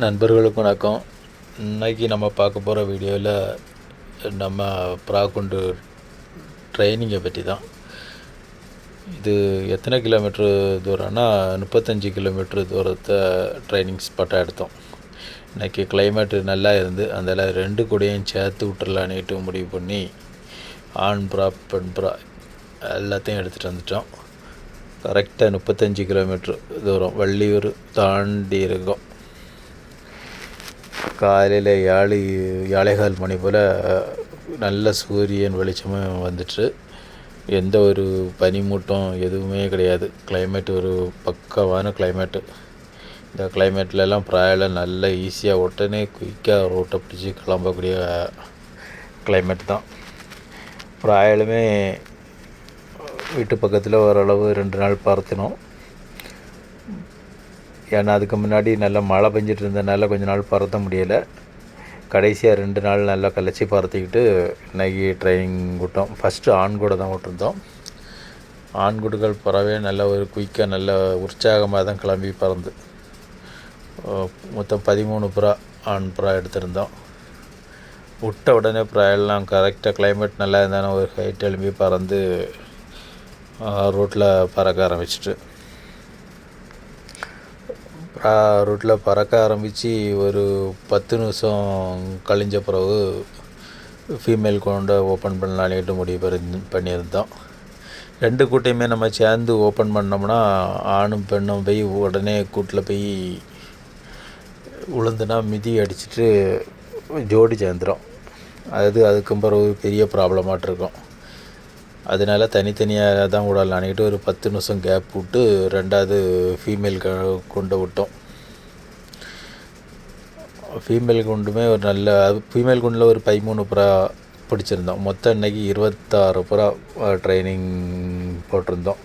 நண்பர்களுக்கு வணக்கம். இன்றைக்கி நம்ம பார்க்க போகிற வீடியோவில் நம்ம ப்ராகுண்டு ட்ரைனிங்கை பற்றி தான். இது எத்தனை கிலோமீட்ரு தூரம்னா 35 கிலோமீட்ரு தூரத்தை ட்ரைனிங் ஸ்பாட்டாக எடுத்தோம். இன்றைக்கி கிளைமேட்டு நல்லா இருந்து அதில் 2 கூடையும் சேர்த்து விட்டுறலான்னுட்டு முடிவு பண்ணி ஆண் ப்ரா பெண் ப்ரா எல்லாத்தையும் எடுத்துகிட்டு வந்துட்டோம். கரெக்டாக 35 கிலோமீட்ரு தூரம் வள்ளியூர் தாண்டி இருக்கோம். காலையில் 7:15 மணி போல் நல்ல சூரியன் வெளிச்சமும் வந்துட்டு, எந்த ஒரு பனிமூட்டம் எதுவுமே கிடையாது. கிளைமேட் ஒரு பக்காவான கிளைமேட்டு. இந்த கிளைமேட்லலாம் ப்ராயில் நல்ல ஈஸியாக உடனே குயிக்காக ரோட்டை பிடிச்சி கிளம்பக்கூடிய கிளைமேட் தான். ப்ராயிலுமே வீட்டு பக்கத்தில் ஓரளவு 2 நாள் பறத்தினோம். ஏன்னா அதுக்கு முன்னாடி நல்லா மழை பெஞ்சிட்டு இருந்ததுனால கொஞ்ச நாள் பறத்த முடியலை. கடைசியாக 2 நாள் நல்லா கழிச்சி பறத்திக்கிட்டு இன்றைக்கி ட்ரைனிங் விட்டோம். ஃபஸ்ட்டு ஆண்கூடை தான் விட்டுருந்தோம். ஆண்குடுகள் பறவை நல்ல ஒரு குயிக்காக நல்ல உற்சாகமாக தான் கிளம்பி பறந்து மொத்தம் 13 புறா ஆண் புறா எடுத்திருந்தோம். விட்ட உடனே புறாயெல்லாம் கரெக்டாக கிளைமேட் நல்லா இருந்தானே ஒரு ஹைட் எழும்பி பறந்து ரோட்டில் பறக்க ஆரம்பிச்சிட்டு ரோட்டில் பறக்க ஆரம்பித்து ஒரு 10 நிமிஷம் கழிஞ்ச பிறகு ஃபீமேல் கொண்டு ஓப்பன் பண்ணலான்ட்டு முடிவு பண்ணியிருந்தோம். 2 கூட்டையுமே நம்ம சேர்ந்து ஓப்பன் பண்ணோம்னா ஆணும் பெண்ணும் போய் உடனே கூட்டில் போய் உளுந்துனா மிதி அடிச்சுட்டு ஜோடி சேர்ந்துடும். அதுக்கு பிறகு பெரிய ப்ராப்ளமாட்டிருக்கும். அதனால் தனித்தனியாக தான் விடலான்ட்டு ஒரு 10 நிமிஷம் கேப் விட்டு 2வது ஃபீமேல் கொண்டு விட்டோம். ஃபீமேல் குண்டுமே ஒரு நல்ல ஃபீமேல் குண்டில் ஒரு 13 புறா பிடிச்சிருந்தோம். மொத்தம் இன்றைக்கி 26 புறா ட்ரைனிங் போட்டிருந்தோம்.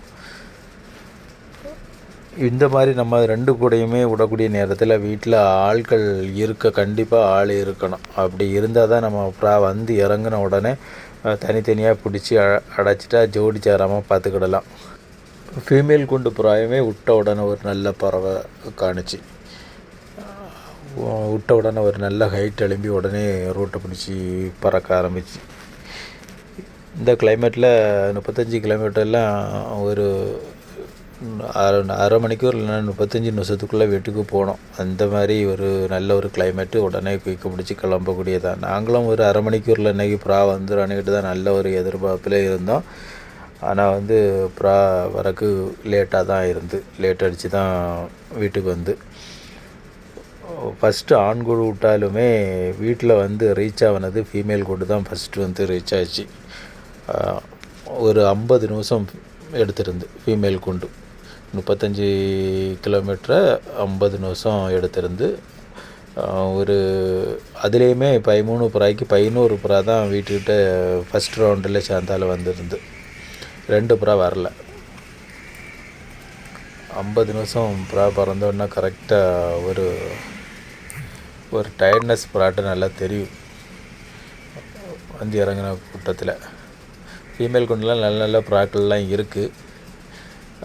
இந்த மாதிரி நம்ம 2 கூடையுமே விடக்கூடிய நேரத்தில் வீட்டில் ஆட்கள் கண்டிப்பாக ஆள் இருக்கணும். அப்படி இருந்தால் தான் நம்ம புறா வந்து இறங்கின உடனே தனித்தனியாக பிடிச்சி அடைச்சிட்டா ஜோடி சேராமல் பார்த்துக்கிடலாம். ஃபீமேல் குண்டு புறாயுமே விட்ட உடனே ஒரு நல்ல பறவை காணிச்சு. விட்ட உடனே ஒரு நல்ல ஹைட் எழும்பி உடனே ரூட்டை பிடிச்சி பறக்க ஆரம்பிச்சு. இந்த கிளைமேட்டில் 35 கிலோமீட்டர்லாம் ஒரு அரை மணிக்கூர் இல்லைன்னா 35 நிமிஷத்துக்குள்ளே வீட்டுக்கு போனோம். அந்த மாதிரி ஒரு நல்ல ஒரு கிளைமேட்டு. உடனே குயிக்க பிடிச்சி கிளம்பக்கூடியதான். நாங்களும் ஒரு அரை மணிக்கூரில் இன்றைக்கி ப்ரா வந்துடும்னுக்கிட்டு தான் நல்ல ஒரு எதிர்பார்ப்பில் இருந்தோம். ஆனால் ப்ரா வரக்கு லேட்டாக தான் லேட் அடித்து தான் வீட்டுக்கு வந்து ஃபஸ்ட்டு ஆண்கூடு விட்டாலுமே வீட்டில் ரீச் ஆனது ஃபீமேல் கூடு தான் ஃபஸ்ட்டு ரீச் ஆச்சு. ஒரு 50 நிமிஷம் எடுத்திருந்து ஃபீமேல் குண்டு 35 கிலோமீட்டரை 50 நிமிஷம் எடுத்திருந்து ஒரு அதுலேயுமே 13 புறாய்க்கு 11 புறா தான் வீட்டுக்கிட்ட ஃபஸ்ட் ரவுண்டில் சேர்ந்தாலும் வந்துருந்து. 2 புறா வரல. 50 நிமிஷம் புறா பறந்தோன்னா கரெக்டாக ஒரு டயர்ட்னஸ் புறாட்ட நல்லா தெரியும் இறங்கின கூட்டத்தில். ஃபீமேல் குண்டுலாம் நல்ல நல்ல புறாக்கள்லாம் இருக்குது.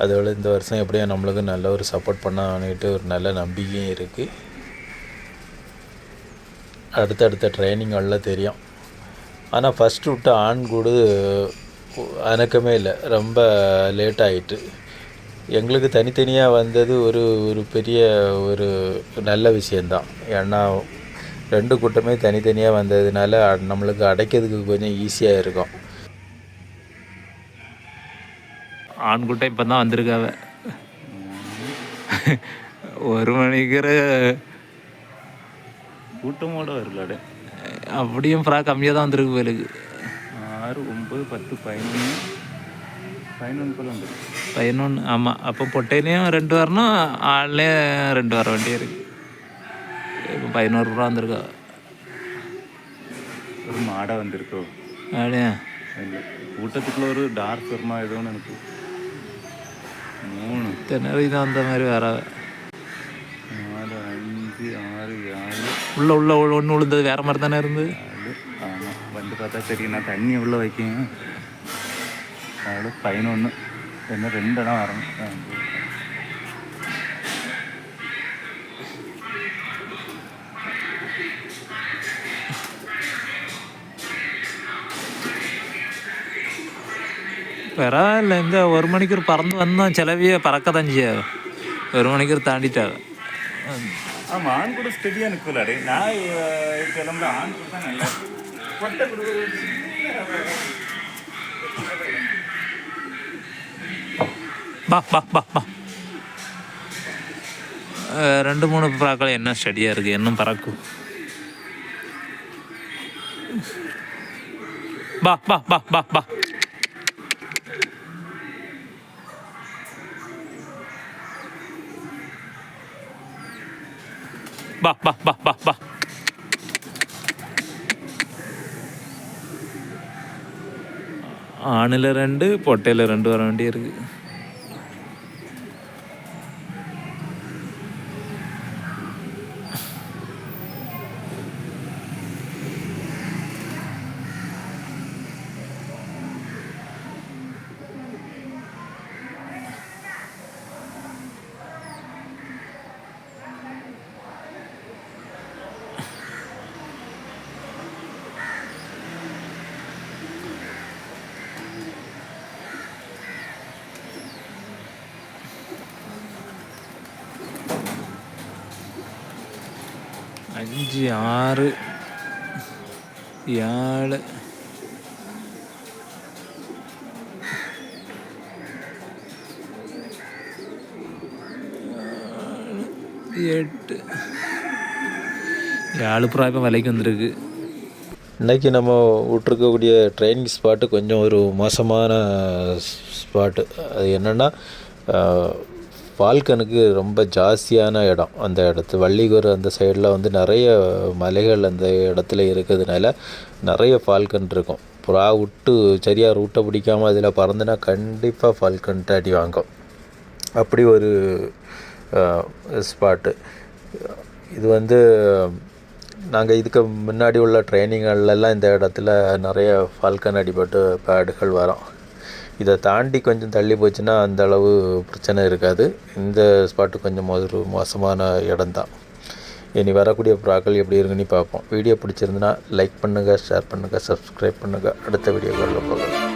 அதோட இந்த வருஷம் எப்படியும் நம்மளுக்கு நல்ல ஒரு சப்போர்ட் பண்ணான்னுட்டு ஒரு நல்ல நம்பிக்கையும் இருக்குது. அடுத்தடுத்த ட்ரைனிங்கெல்லாம் தெரியும். ஆனால் ஃபஸ்ட்டு விட்ட ஆண்கூடு அணக்கமே இல்லை, ரொம்ப லேட் ஆகிட்டு. எங்களுக்கு தனித்தனியாக வந்தது ஒரு பெரிய ஒரு நல்ல விஷயந்தான். ஏன்னா 2 கூட்டமே தனித்தனியாக வந்ததுனால நம்மளுக்கு அடைக்கிறதுக்கு கொஞ்சம் ஈஸியாக இருக்கும். ஆண்குட்டை இப்போ தான் வந்திருக்காவ. 1 மணிக்கிற கூட்டமோட வரலாடு. அப்படியும் ப்ரா கம்மியாக தான் வந்திருக்கு போலுக்கு. 6, 9, 10, 11 போல் வந்துருக்கு. 11. ஆமாம். அப்போ பொட்டையிலையும் 2 வரணும், ஆள்லேயும் 2 வர வேண்டிய இருக்குது. இப்போ 11 ரூபா வந்திருக்கா. ஒரு மாடை வந்திருக்கோ அப்படியா? கூட்டத்துக்குள்ள ஒரு டார்க் வருமா ஏதோன்னு எனக்கு 3 திணறி தான் அந்த மாதிரி வர 4, 5, 6, 7 உள்ள ஒன்று விழுந்தது வேறு மாதிரி தானே இருந்து. ஆமாம், வந்து பார்த்தா தெரியும். நான் தண்ணி உள்ள வைக்கேன். 11 என்ன 2 இடம் வரணும். பரவாயில்ல, இந்த 1 மணிக்கூர் பறந்து வந்தோம். சிலவிய பறக்க தான் செய்யாது, 1 மணிக்கூர் தாண்டிட்டாங்க. ஆமாம், ஆண் கூட ஸ்டெடியாக நிற்கலாடே. நான் கிளம்புற ஆண் கூட தான் நல்லா கொட்டை கொடு. பா பா பா பா 2-3 புறாக்கள் என்ன ஸ்டடியாக இருக்குது, இன்னும் பறக்கும். பா பா பா பா பா பா பா பா பா பா. ஆணில் 2, பொட்டையில் 2 வர வேண்டி இருக்கு. அஞ்சு, 6, 7, 8, 7 புறா இப்போ விலைக்கு வந்திருக்கு. இன்றைக்கி நம்ம விட்ருக்கக்கூடிய ட்ரைனிங் ஸ்பாட்டு கொஞ்சம் ஒரு மோசமான ஸ்பாட்டு. அது என்னென்னா, ஃபால்கனுக்கு ரொம்ப ஜாஸ்தியான இடம். அந்த இடத்து வள்ளிகூர் அந்த சைடில் வந்து நிறைய மலைகள் அந்த இடத்துல இருக்கிறதுனால நிறைய ஃபால்கன் இருக்கும். புறா விட்டு சரியாக ரூட்டை பிடிக்காமல் அதில் பறந்துனா கண்டிப்பாக ஃபால்கன்ட்டு அடி வாங்கும். அப்படி ஒரு ஸ்பாட்டு இது. வந்து நாங்கள் இதுக்கு முன்னாடி உள்ள ட்ரைனிங்கெல்லாம் இந்த இடத்துல நிறைய ஃபால்கன் அடிபட்டு பேடுகள் வரும். இதை தாண்டி கொஞ்சம் தள்ளி போச்சுன்னா அந்த அளவு பிரச்சனை இருக்காது. இந்த ஸ்பாட்டு கொஞ்சம் ஒரு மோசமான இடம்தான். இனி வரக்கூடிய புறாக்கள் எப்படி இருக்குன்னு பார்ப்போம். வீடியோ பிடிச்சிருந்துன்னா லைக் பண்ணுங்கள், ஷேர் பண்ணுங்கள், சப்ஸ்கிரைப் பண்ணுங்கள். அடுத்த வீடியோக்களில் போகலாம்.